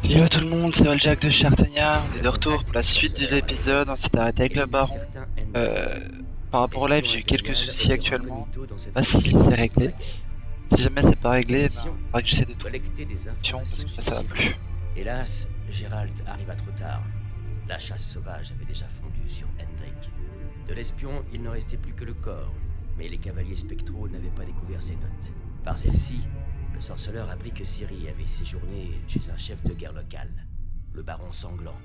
Yo tout le monde, c'est Valjack de Chartenia, on est de retour pour la suite de l'épisode, on s'est arrêté avec le baron. Par rapport au live, j'ai eu quelques soucis actuellement, je sais pas si c'est réglé. Si jamais c'est pas réglé, ben, il faudra que j'essaie de trouver collecter des une solution parce informations que là ça va sensibles. plus. Hélas, Gérald arriva trop tard. La chasse sauvage avait déjà fondu sur Hendrik. De l'espion, il ne restait plus que le corps, mais les cavaliers spectraux n'avaient pas découvert ses notes. Par celle-ci, le sorceleur apprit que Ciri avait séjourné chez un chef de guerre local, le baron sanglant,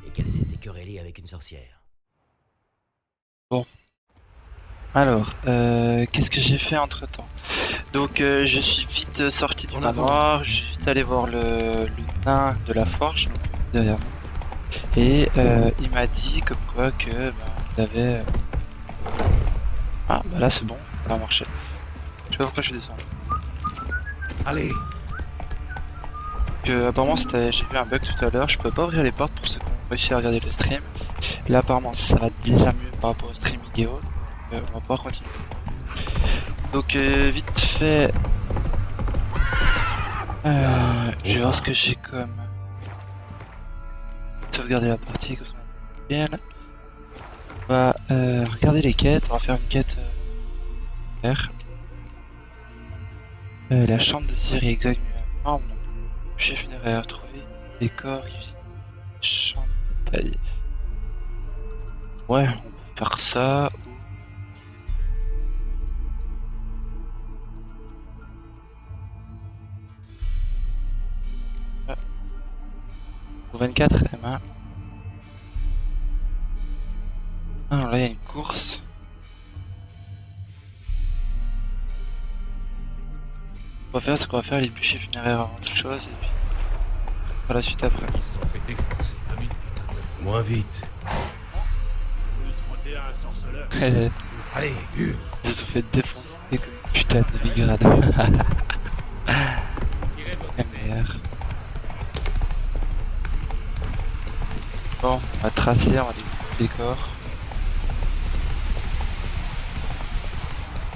et qu'elle s'était querellée avec une sorcière. Bon, alors, qu'est-ce que j'ai fait entre temps? Donc je suis vite sorti du manoir, je suis vite allé voir le nain de la forge, donc, derrière nous. Et il m'a dit comme quoi que ben, il avait... Ah bah là c'est bon, ça a marché. Je sais pas pourquoi je suis descendu. Allez, Apparemment j'ai vu un bug tout à l'heure, je peux pas ouvrir les portes pour ceux qui ont réussi à regarder le stream. Là apparemment ça va déjà mieux par rapport au streaming et autres, on va pouvoir continuer. Donc vite fait, je vais voir ce que j'ai comme sauvegarder la partie comme ça. Bien. On va regarder les quêtes, on va faire une quête vert. La chambre de Ciri exactement. Chef funéraire, trouver décor, chambre de taille. Ouais, on peut faire ça. Ou 24 M1. Ah non, là il y a une course. Ce qu'on va faire, c'est qu'on va faire les bûchers funéraires avant toute chose et puis par la suite après. ils se sont fait défoncer. Moins vite. Nous frotter à un sorceleur. Allez, hurle. Ils se sont fait défoncer comme une putain de bigrade. MR. Bon, on va tracer, on va découper le décor.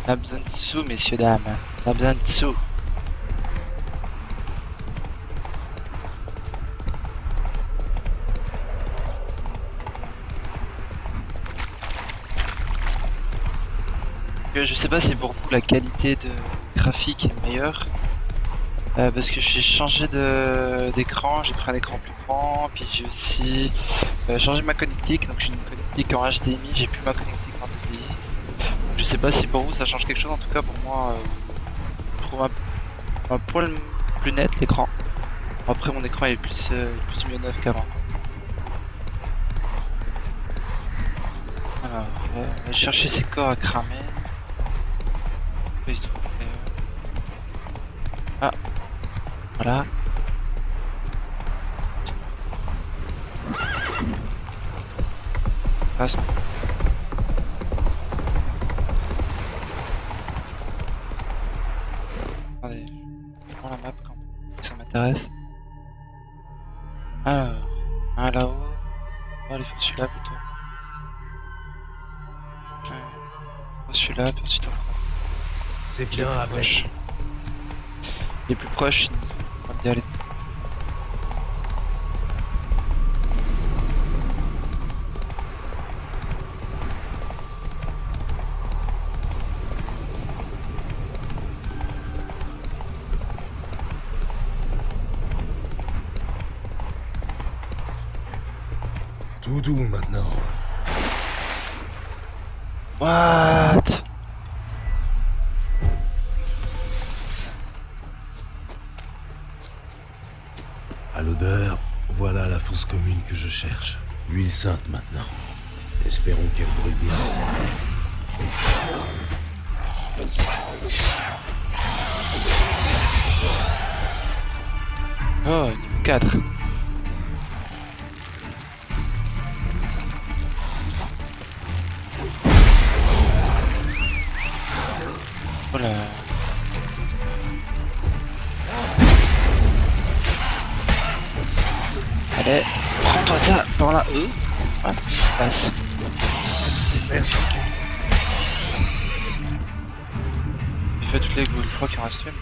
On a besoin de sous, messieurs, dames. On a besoin de sous. Je sais pas si pour vous la qualité de graphique est meilleure. Parce que j'ai changé d'écran, j'ai pris un écran plus grand, puis j'ai aussi changé ma connectique, donc j'ai une connectique en HDMI, j'ai plus ma connectique en DPI. Je sais pas si pour vous ça change quelque chose, en tout cas pour moi je trouve un poil plus net l'écran. Après mon écran il est plus mieux neuf qu'avant. Alors on va chercher ces corps à cramer. Il se trouve, ah voilà. Passe. Attendez, je prends la map quand même, ça m'intéresse. Alors, un là-haut. On va aller faire celui-là plutôt. Celui-là, puis ensuite on prend C'est les bien plus avec. proches. Les plus proches, on va y aller. Tout doux maintenant. What? À l'odeur, voilà la fosse commune que je cherche. L'huile sainte maintenant. Espérons qu'elle brûle bien. Oh, niveau 4. Oh là. Allez, prends-toi ça par là. Ouais, passe. J'ai fait toutes les gouttes, je crois qu'il en reste une. Non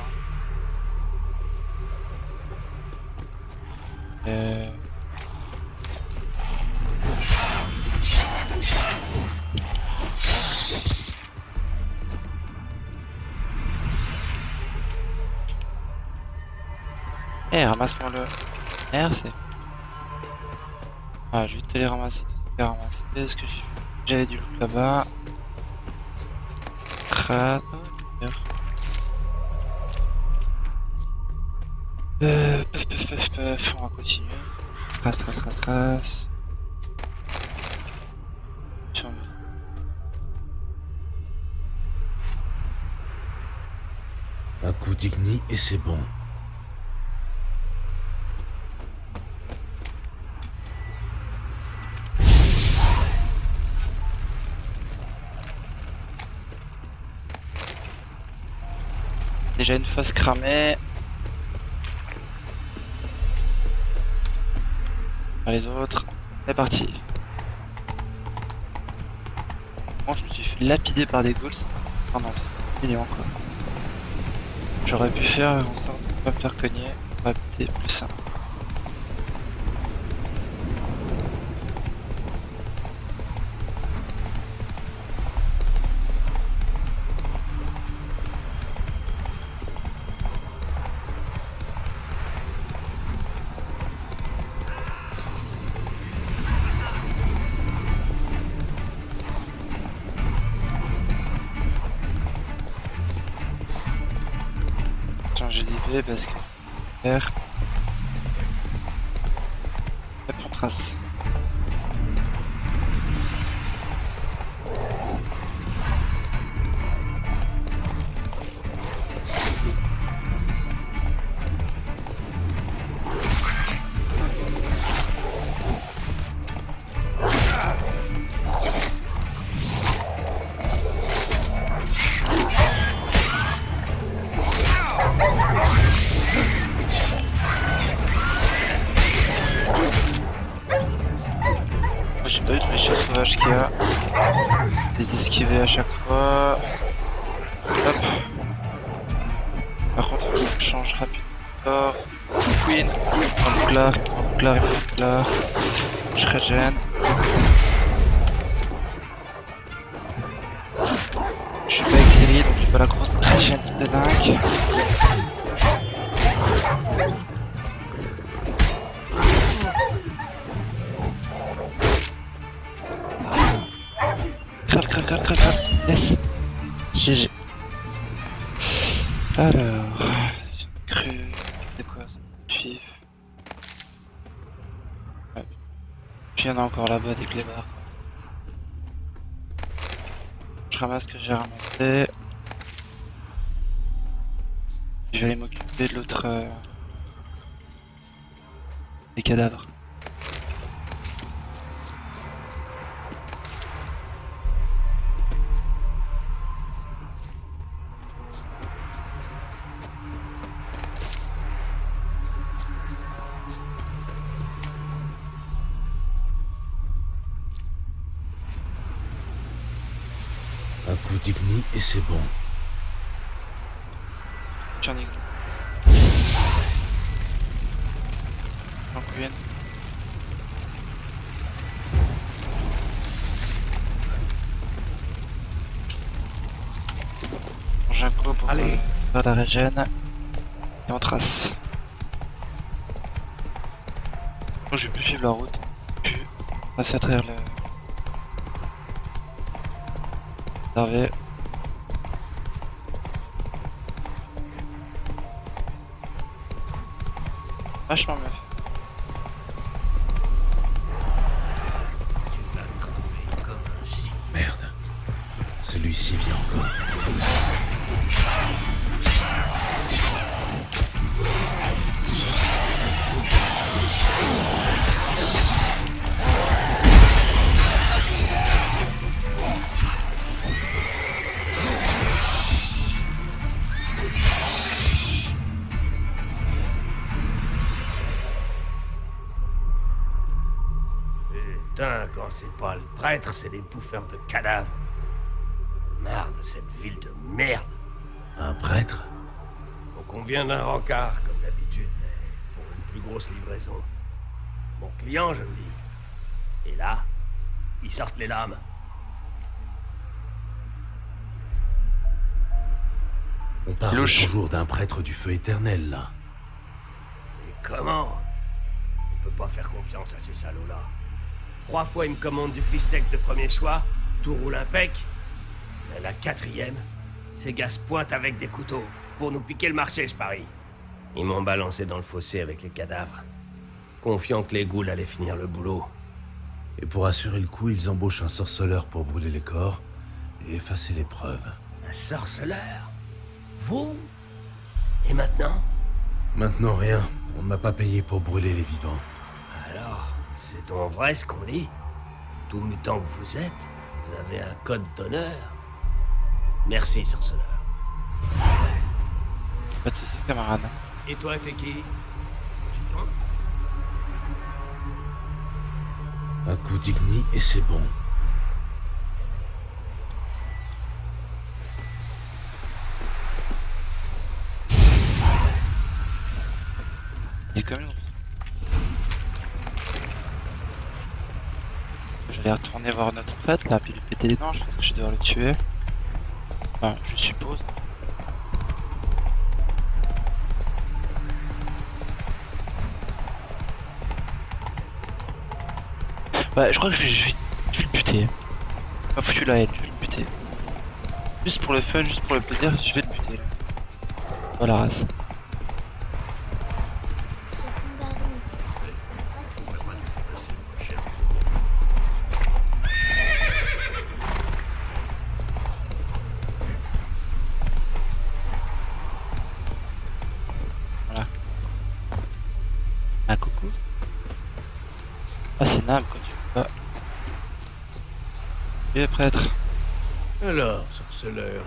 Ramasse-moi le RC. Ah, je vais te les ramasser, les ramasser. Est-ce que j'avais du loot là-bas? Crâne. On va continuer. Trace. Un coup d'igni et c'est bon. Déjà une fosse cramée. Les autres, c'est parti. Bon, je me suis fait lapider par des ghouls. Oh non, c'est mignon quoi. J'aurais pu faire en sorte de pas me faire cogner. Ça aurait été plus simple. Changer d'idée parce que faire on trace. J'ai pas eu tous les chats sauvages qu'il y a. Les esquiver à chaque fois. Hop. Par contre, je change rapidement. Queen, un bouclard, je régène. Je suis pas exilé donc j'ai pas la grosse régène de dingue. Crap. Yes. GG. Alors. Cru. C'est quoi ça? Suivre. Ouais. Puis il y en a encore là-bas des clébards. Je ramasse ce que j'ai ramassé. Je vais aller m'occuper de l'autre. Des cadavres. Un coup d'igni et c'est bon. J'en ai j'en couille une. J'ai un coup pour faire la régène. Et on trace. Moi je vais plus suivre la route. Je vais passer à travers le. Observer. Vachement meuf. Tu vas crever comme un chien. Merde. Celui-ci vient encore. Putain, quand c'est pas le prêtre, c'est des bouffeurs de cadavres. Marre de cette ville de merde. Un prêtre? On convient d'un rencard, comme d'habitude, mais pour une plus grosse livraison. Mon client, je me dis. Et là, ils sortent les lames. On parle Louche. toujours d'un prêtre du feu éternel, là. Et comment? On peut pas faire confiance à ces salauds-là. 3 fois, ils me commandent du fistek de premier choix, tout roule impec. Mais la 4e, ces gars se pointent avec des couteaux, pour nous piquer le marché, je parie. Ils m'ont balancé dans le fossé avec les cadavres, confiant que les ghouls allaient finir le boulot. Et pour assurer le coup, ils embauchent un sorceleur pour brûler les corps et effacer les preuves. Un sorceleur? Vous? Et maintenant? Maintenant, rien. On ne m'a pas payé pour brûler les vivants. Alors, c'est donc vrai ce qu'on dit? Tout mutant que vous êtes, vous avez un code d'honneur. Merci, sorceleur. Pas de soucis, camarade. Et toi, t'es qui? Gitan? Un coup d'igni et c'est bon. Il est comme nous. J'allais retourner voir notre prêtre là, puis lui péter les dents, je pense que je vais devoir le tuer. Enfin, je suppose. Ouais, je crois que je vais le buter. Pas foutu la haine, je vais le buter. Juste pour le fun, juste pour le plaisir, je vais le buter. Là. Voilà, race. Voilà. Ah, coucou. Ah, c'est Nam, quoi, tu veux pas. Et le prêtre. Alors, sorceleur,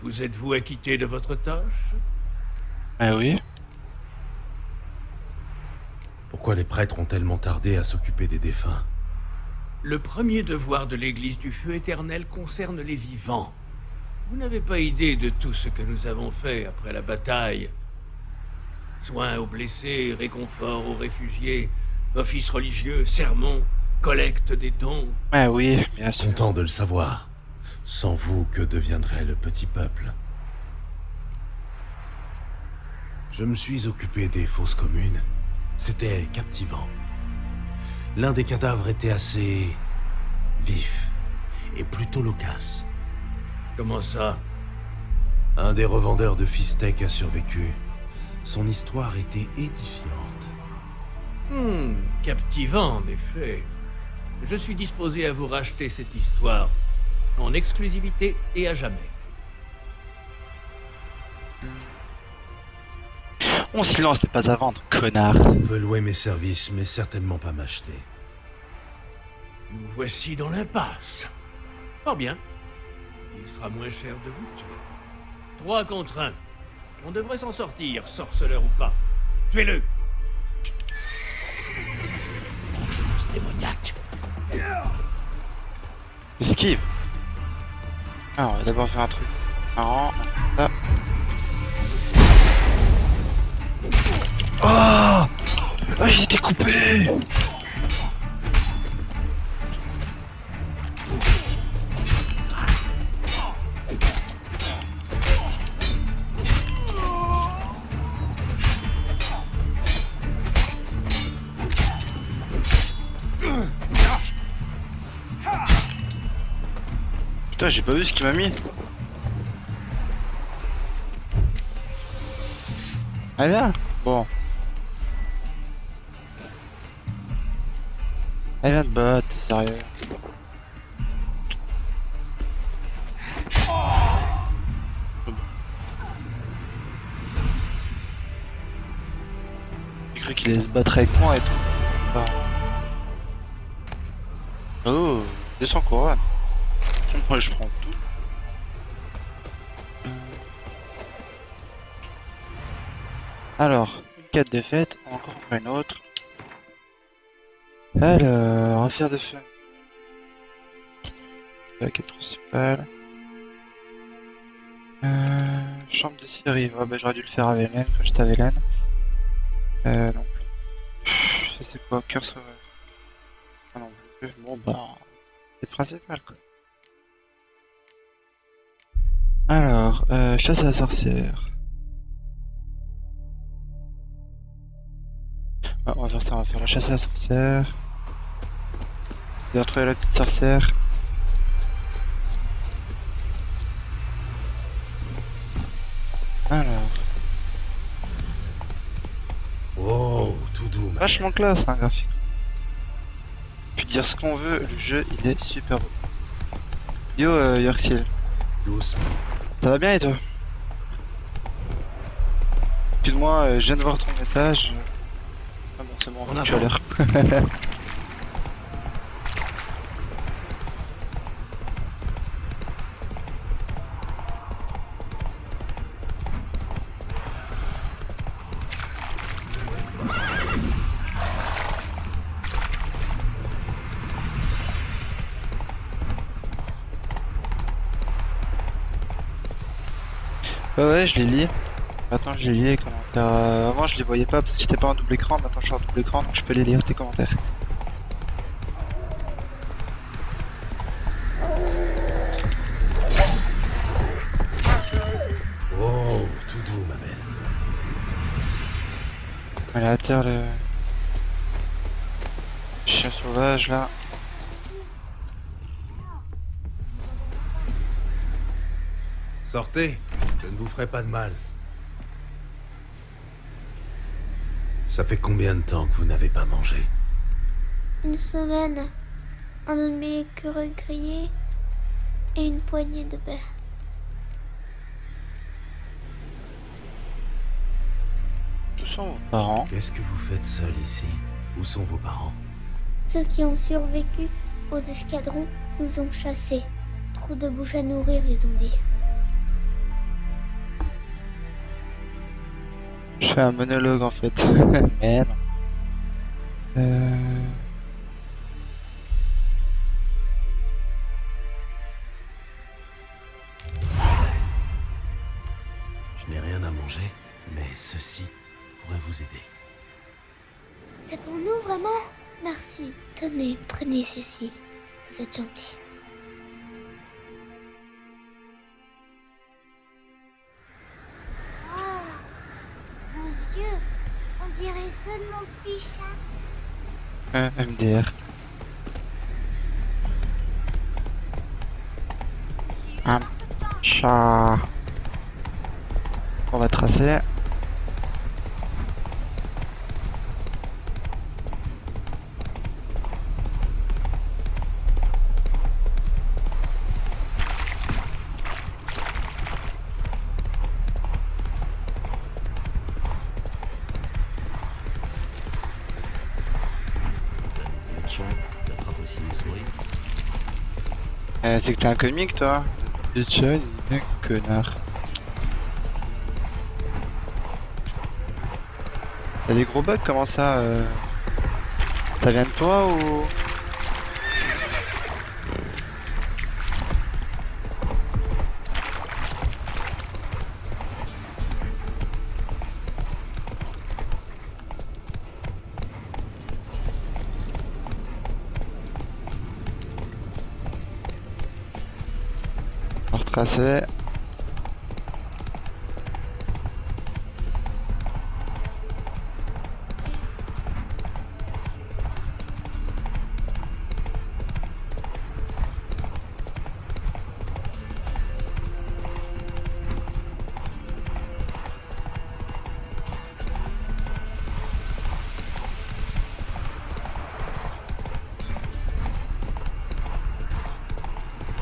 vous êtes-vous acquitté de votre tâche? Ah oui. Pourquoi les prêtres ont tellement tardé à s'occuper des défunts? Le premier devoir de l'Église du Feu éternel concerne les vivants. Vous n'avez pas idée de tout ce que nous avons fait après la bataille. Soins aux blessés, réconfort aux réfugiés, offices religieux, sermons, collecte des dons. Ah oui, bien sûr. Content de le savoir. Sans vous, que deviendrait le petit peuple? Je me suis occupé des fosses communes. C'était captivant. L'un des cadavres était assez vif et plutôt loquace. Comment ça? Un des revendeurs de fistek a survécu. Son histoire était édifiante. Captivant en effet. Je suis disposé à vous racheter cette histoire, en exclusivité et à jamais. Mon silence n'est pas à vendre, connard. On peut louer mes services, mais certainement pas m'acheter. Nous voici dans l'impasse. Fort bien. Il sera moins cher de vous tuer. 3 contre 1. On devrait s'en sortir, sorceleur ou pas. Tuez-le! Chose démoniaque. Esquive. Ah, on va d'abord faire un truc marrant. Ça. Oh, ah, j'ai été coupé. Putain, j'ai pas vu ce qu'il m'a mis. Ah bien. Bon. Elle vient de bot, t'es sérieux. J'ai cru qu'il allait se battre avec moi et tout. Enfin... Oh, 200 couronnes. Moi je prends tout. Alors, une quête de fête, encore une autre. Alors, affaire de feu. La quête principale. Chambre de Cyril. Ouais, bah, j'aurais dû le faire à Vélène quand j'étais à Vélène. Non. Ça c'est quoi? Cœur sauvage. Ah non plus. Bon bah... C'est le principal quoi. Alors, chasse à la sorcière. Ah, on va faire ça, on va faire la chasse à la sorcière. J'ai retrouvé la petite sorcière. Alors, Oh, tout doux, ma vachement classe hein, graphique. Puis dire ce qu'on veut, le jeu il est super beau. Yo Yorksil, belle. Doucement. ça va bien et toi? Excuse-moi, je viens de voir ton message. Ah bon, c'est bon, En tu as avant. l'air. Ouais, je les lis. Maintenant, je les lis les commentaires. Avant, je les voyais pas parce que j'étais pas en double écran. Maintenant, je suis en double écran donc je peux les lire tes commentaires. Oh, tout doux, ma belle. Allez, à terre le chien sauvage là. Sortez, je ne vous ferai pas de mal. Ça fait combien de temps que vous n'avez pas mangé? Une semaine, un demi-écureuil grillé et une poignée de baies. Où sont vos parents? Qu'est-ce que vous faites seul ici? Où sont vos parents? Ceux qui ont survécu aux escadrons nous ont chassés. Trop de bouches à nourrir, ils ont dit. Je fais un monologue en fait. Mais non. Je n'ai rien à manger, mais ceci pourrait vous aider. C'est pour nous, vraiment? Merci. Tenez, prenez ceci. Vous êtes gentil. Oh, vos yeux, on dirait ceux de mon petit chat. MDR. Un chat. On va tracer. C'est que t'es un comique toi. Le chat, il est un connard. T'as des gros bugs, comment ça Ça vient de toi ou... On va retracer.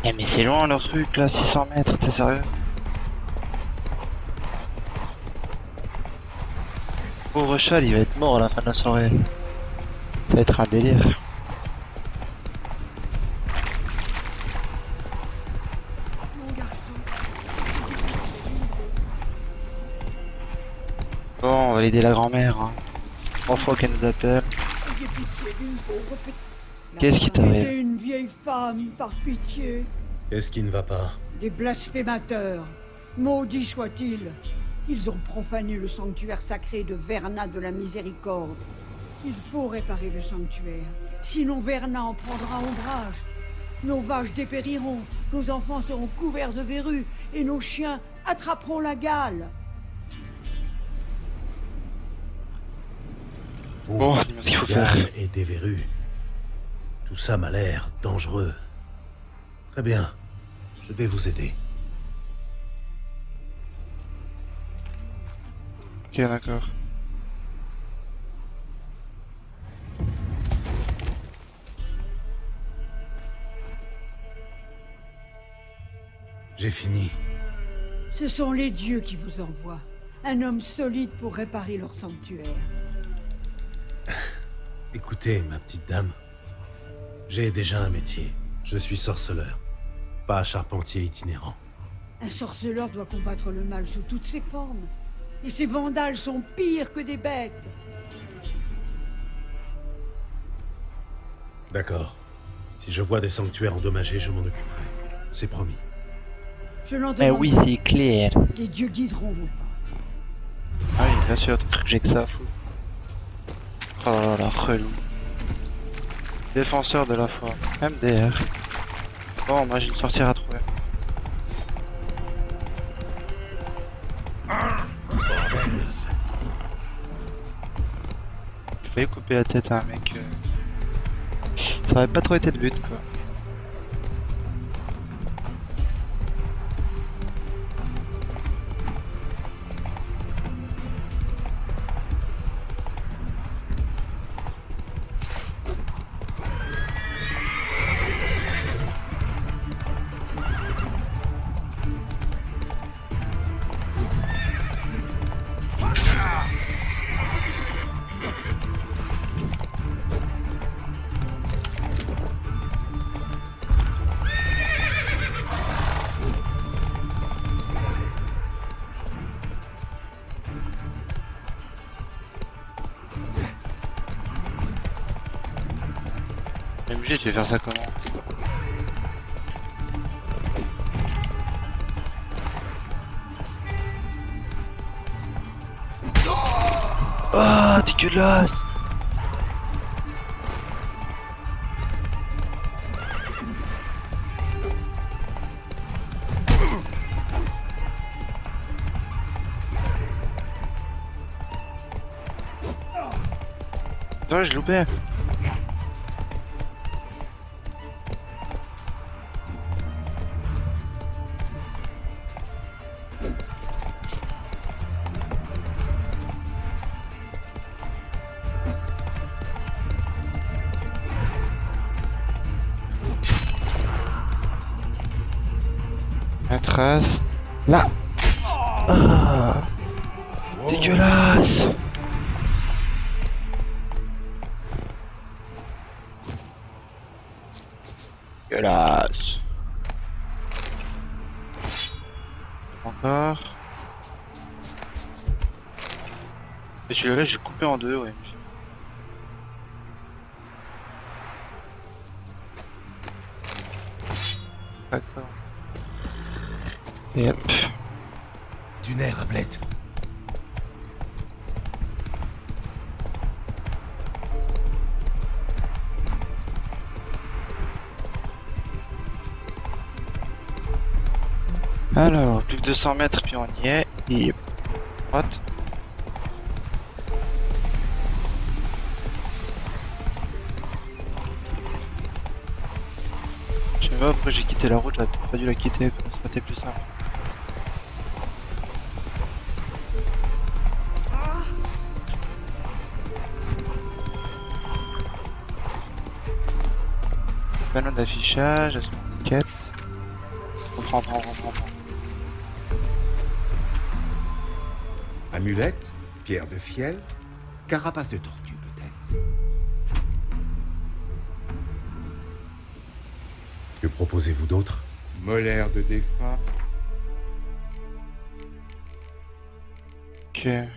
Eh mais c'est loin leur truc là, 600 mètres, t'es sérieux? Pauvre Chal, il va être mort à la fin de la soirée. Ça va être un délire. Bon, on va l'aider la grand-mère. Hein. 3 fois qu'elle nous appelle. Ayez pitié d'une pauvre petite... Qu'est-ce qui t'arrive? Aidez une vieille femme, par pitié. Qu'est-ce qui ne va pas? Des blasphémateurs. Maudits soient-ils. Ils ont profané le sanctuaire sacré de Verna de la Miséricorde. Il faut réparer le sanctuaire. Sinon Verna en prendra ombrage. Nos vaches dépériront, nos enfants seront couverts de verrues, et nos chiens attraperont la gale. Bon, dis-moi ce qu'il faut faire. Gale et des verrues. Tout ça m'a l'air dangereux. Très bien. Je vais vous aider. Ok, d'accord. J'ai fini. Ce sont les dieux qui vous envoient. Un homme solide pour réparer leur sanctuaire. Écoutez, ma petite dame. J'ai déjà un métier. Je suis sorceleur. Pas charpentier itinérant. Un sorceleur doit combattre le mal sous toutes ses formes. Et ces vandales sont pires que des bêtes. D'accord. Si je vois des sanctuaires endommagés, je m'en occuperai. C'est promis. Je n'en Eh demande oui, pas. c'est clair. Les dieux guideront vos pas. Ah oui, bien sûr, t'as cru que j'ai que ça à foutre. Oh là là, relou. Défenseur de la foi. MDR. Bon, moi j'ai une sorcière à trouver. J'ai failli couper la tête à un mec. Ça aurait pas trop été le but quoi. MG, tu vas faire ça comment? Ah, dégueulasse! Non, je loupais. La trace. Là. Ah. Dégueulasse. Dégueulasse. Encore. Et celui-là, j'ai coupé en deux, ouais. D'accord. Et hop. Du nerf, Ablette. Alors, plus que 200 mètres, puis on y est. Et droite. Je sais pas pourquoi j'ai quitté la route, j'aurais peut-être pas dû la quitter, ça aurait été plus simple. Panneau d'affichage, quête. Reprends. Amulette, pierre de fiel, carapace de tortue peut-être. Que proposez-vous d'autre? Molaire de défunt, Ok. Je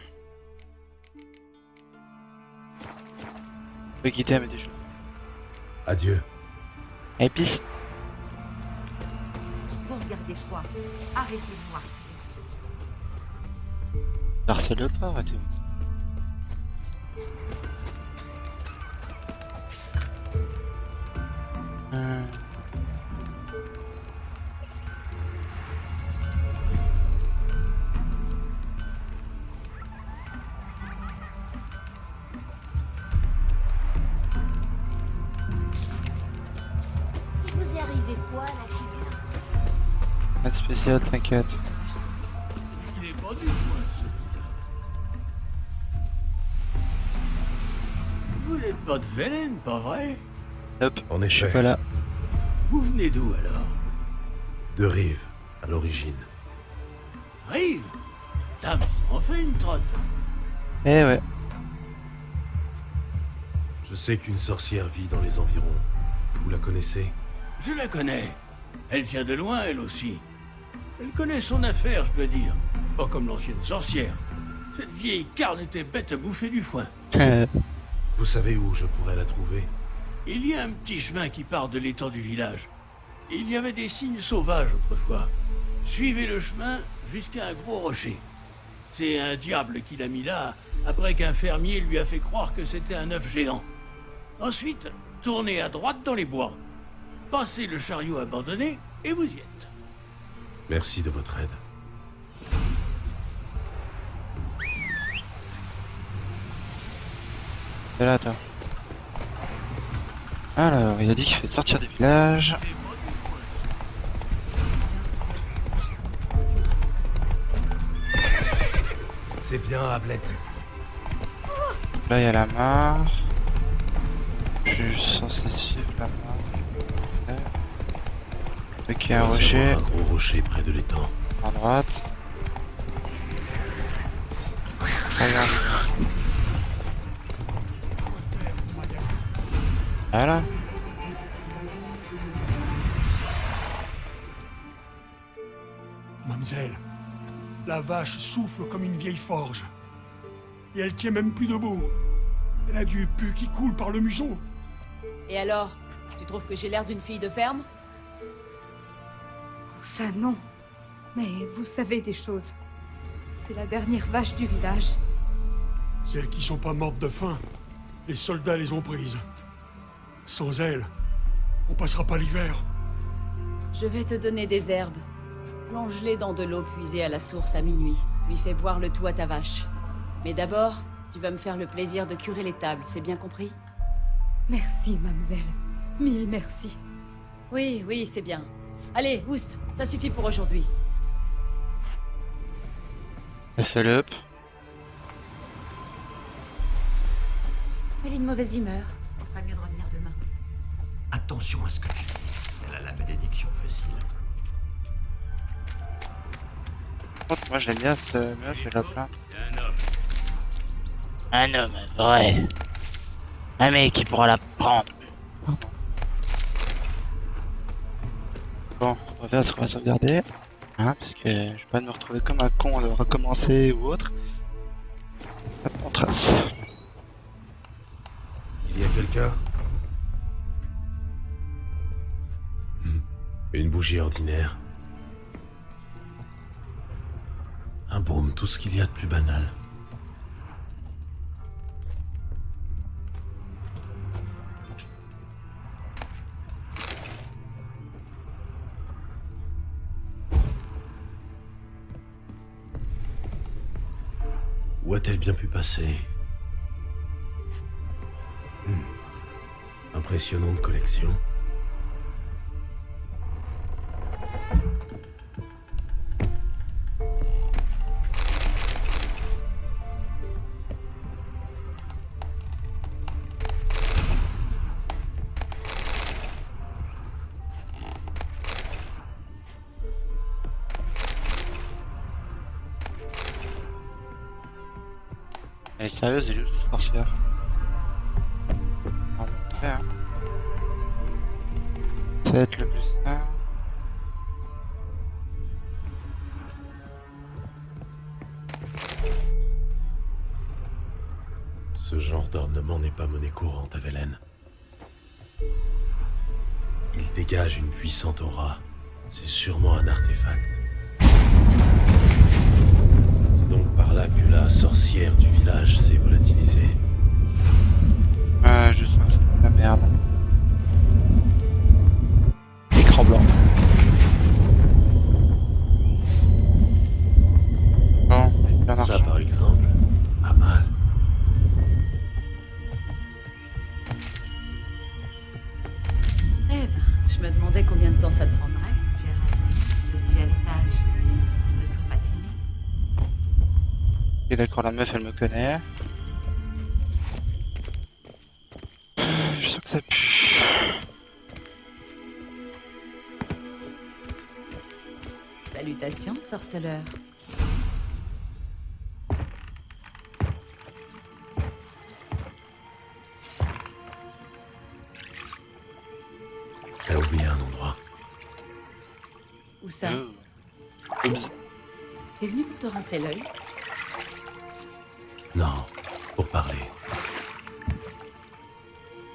vais quitter mais déjà. Adieu. Épice. Vous regardez quoi? Arrêtez de nous harceler. Harcèle pas, arrêtez. Hmm. Il vous est arrivé quoi, la figure? Pas de spécial, t'inquiète. Il est pas du loin, celui-là. Vous n'êtes pas de Velen, pas vrai? Hop, En je suis effet, pas là. Vous venez d'où alors? de Rive, à l'origine. Rive? Dame, on fait une trotte. Eh ouais. Je sais qu'une sorcière vit dans les environs. Vous la connaissez? Je la connais. Elle vient de loin, elle aussi. Elle connaît son affaire, je peux dire. Pas comme l'ancienne sorcière. Cette vieille carne était bête à bouffer du foin. Vous savez où je pourrais la trouver? Il y a un petit chemin qui part de l'étang du village. Il y avait des signes sauvages autrefois. Suivez le chemin jusqu'à un gros rocher. C'est un diable qui l'a mis là, après qu'un fermier lui a fait croire que c'était un œuf géant. Ensuite, tournez à droite dans les bois. Passez le chariot abandonné et vous y êtes. Merci de votre aide. C'est là, toi. Alors, il a dit qu'il fait sortir du village. C'est bien, Ablette. Là, il y a la mare. Je suis censé suivre la mare. Ok, il y a un rocher Un gros rocher près de l'étang. à droite. Regarde. Voilà. Mamselle, la vache souffle comme une vieille forge. Et elle tient même plus debout. Elle a du pu qui coule par le museau. Et alors, tu trouves que j'ai l'air d'une fille de ferme? Ça non. Mais vous savez des choses. C'est la dernière vache du village. Celles qui sont pas mortes de faim, les soldats les ont prises. Sans elles, on passera pas l'hiver. Je vais te donner des herbes. Plonge-les dans de l'eau puisée à la source à minuit, puis fais boire le tout à ta vache. Mais d'abord, tu vas me faire le plaisir de curer les tables, c'est bien compris? Merci, mamselle. Mille merci. Oui, oui, c'est bien. Allez, Oust, ça suffit pour aujourd'hui. Laissez-le up. Elle est de mauvaise humeur. On fera mieux de revenir demain. Attention à ce que tu dis. Elle a la bénédiction facile. Par contre, moi j'aime bien cette meuf, je la plains. C'est un homme. Un homme, vrai. Un mec qui pourra la prendre. Bon, on va faire ce qu'on va sauvegarder. Hein, parce que je vais pas me retrouver comme un con à recommencer ou autre. Hop, on trace. Il y a quelqu'un? Une bougie ordinaire. Un baume, tout ce qu'il y a de plus banal. Où a-t-elle bien pu passer? Impressionnante collection. Elle est sérieuse, elle est juste sorcière. On va montrer, hein. Ça va être le plus simple. Ce genre d'ornement n'est pas monnaie courante à Velen. Il dégage une puissante aura. C'est sûrement un artefact. C'est donc par là que la sorcière du village s'est volatilisée. Ouais, je sens que c'est de la merde. Ok, d'accord, la meuf elle me connaît. Je sens que ça pue. Salutations, sorceleur. T'as oublié un endroit. Où ça? Oups. T'es venu pour te rincer l'œil? Non, pour parler.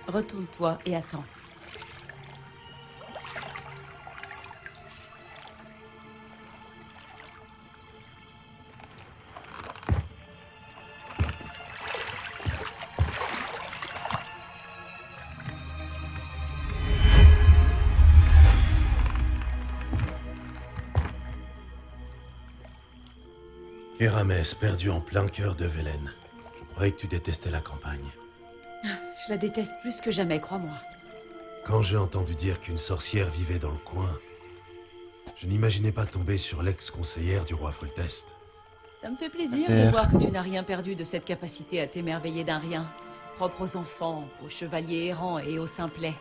Retourne-toi et attends. Kéramès, perdu en plein cœur de Vélène. Je croyais que tu détestais la campagne. Je la déteste plus que jamais, crois-moi. Quand j'ai entendu dire qu'une sorcière vivait dans le coin, je n'imaginais pas tomber sur l'ex-conseillère du roi Foltest. Ça me fait plaisir de voir que tu n'as rien perdu de cette capacité à t'émerveiller d'un rien, propre aux enfants, aux chevaliers errants et aux simplets.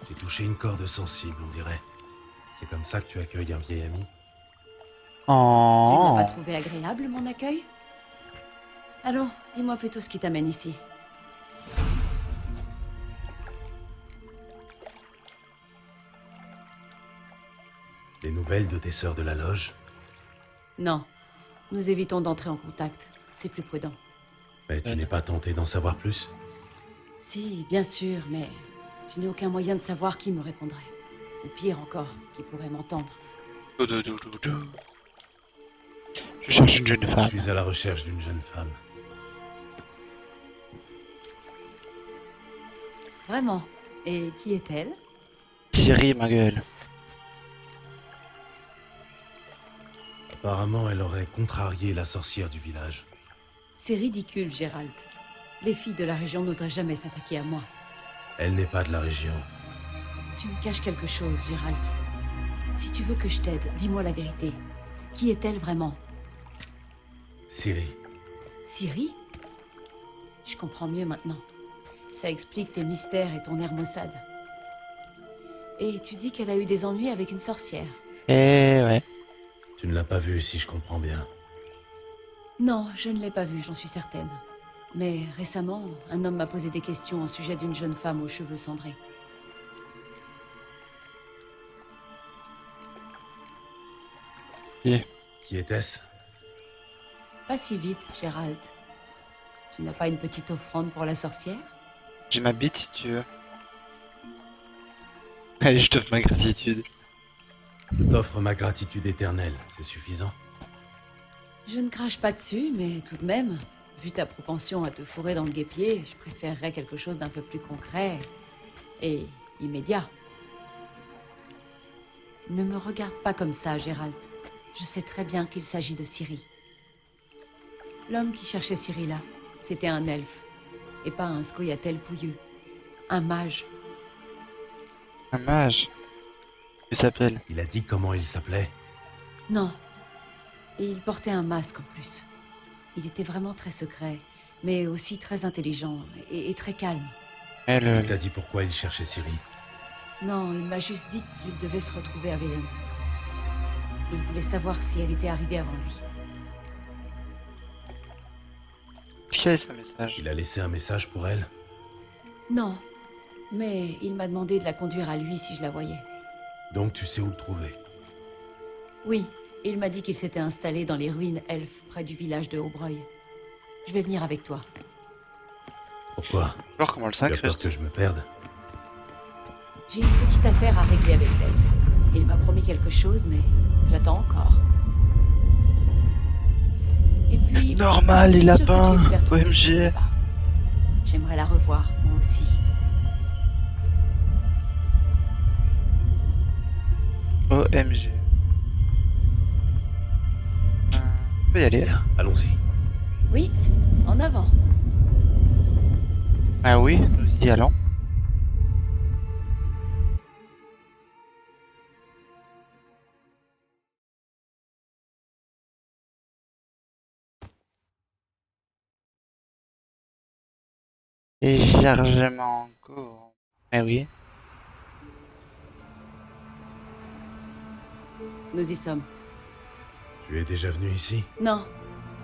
J'ai touché une corde sensible, on dirait. C'est comme ça que tu accueilles un vieil ami? Tu ne Oh. l'as pas trouvé agréable, mon accueil? Allons, dis-moi plutôt ce qui t'amène ici. Des nouvelles de tes sœurs de la loge? Non, nous évitons d'entrer en contact. C'est plus prudent. Mais tu n'es pas tenté d'en savoir plus? Si, bien sûr, mais je n'ai aucun moyen de savoir qui me répondrait. Ou pire encore, qui pourrait m'entendre. Je cherche une jeune Je femme. suis à la recherche d'une jeune femme. Vraiment? Et qui est-elle? Ciri, ma gueule. Apparemment, elle aurait contrarié la sorcière du village. C'est ridicule, Gérald. Les filles de la région n'oseraient jamais s'attaquer à moi. Elle n'est pas de la région. Tu me caches quelque chose, Gérald. Si tu veux que je t'aide, dis-moi la vérité. Qui est-elle vraiment? Ciri. Ciri? Je comprends mieux maintenant. Ça explique tes mystères et ton air maussade. Et tu dis qu'elle a eu des ennuis avec une sorcière. Eh ouais. Tu ne l'as pas vue, si je comprends bien. Non, je ne l'ai pas vue, j'en suis certaine. Mais récemment, un homme m'a posé des questions au sujet d'une jeune femme aux cheveux cendrés. Qui était-ce? Pas si vite, Gérald. Tu n'as pas une petite offrande pour la sorcière? J'ai ma bite si tu veux. Allez, je t'offre ma gratitude. Je t'offre ma gratitude éternelle, c'est suffisant? Je ne crache pas dessus, mais tout de même, vu ta propension à te fourrer dans le guêpier, je préférerais quelque chose d'un peu plus concret et immédiat. Ne me regarde pas comme ça, Gérald. Je sais très bien qu'il s'agit de Ciri. L'homme qui cherchait Ciri là, c'était un elfe, et pas un scoia'tael pouilleux. Un mage. Un mage. Il s'appelle. Il a dit comment il s'appelait? Non. Et il portait un masque en plus. Il était vraiment très secret, mais aussi très intelligent et très calme. Il t'a dit pourquoi il cherchait Ciri? Non, il m'a juste dit qu'il devait se retrouver à Vélène. Il voulait savoir si elle était arrivée avant lui. Qui a laissé un message? Il a laissé un message pour elle? Non, mais il m'a demandé de la conduire à lui si je la voyais. Donc tu sais où le trouver? Oui, il m'a dit qu'il s'était installé dans les ruines elfes près du village de Aubreuil. Je vais venir avec toi. Pourquoi? Alors comment le Tu as sacre? peur que je me perde? J'ai une petite affaire à régler avec l'elfe. Il m'a promis quelque chose, mais j'attends encore. Et puis... Normal, je suis les sûre que tu lapins. espères trouver OMG. Ciri là-bas. J'aimerais la revoir, moi aussi. OMG. On peut y aller. Bien, allons-y. Oui, en avant. Ah oui, nous y allons. Et chargement en cours. Eh oui. Nous y sommes. Tu es déjà venu ici? Non.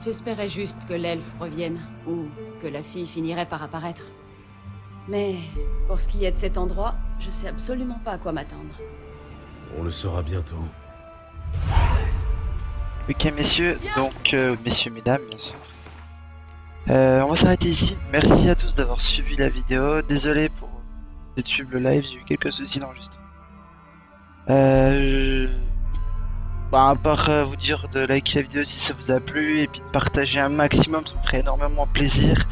J'espérais juste que l'elfe revienne, ou que la fille finirait par apparaître. Mais pour ce qui est de cet endroit, je sais absolument pas à quoi m'attendre. On le saura bientôt. Ok messieurs, donc messieurs, mesdames bien sûr. On va s'arrêter ici. Merci à tous d'avoir suivi la vidéo. Désolé pour de suivre le live, j'ai eu quelques soucis d'enregistrement. À part vous dire de liker la vidéo si ça vous a plu et puis de partager un maximum, ça me ferait énormément plaisir.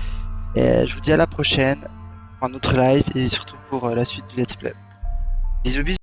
Et je vous dis à la prochaine pour un autre live et surtout pour la suite du let's play. Bisous bisous.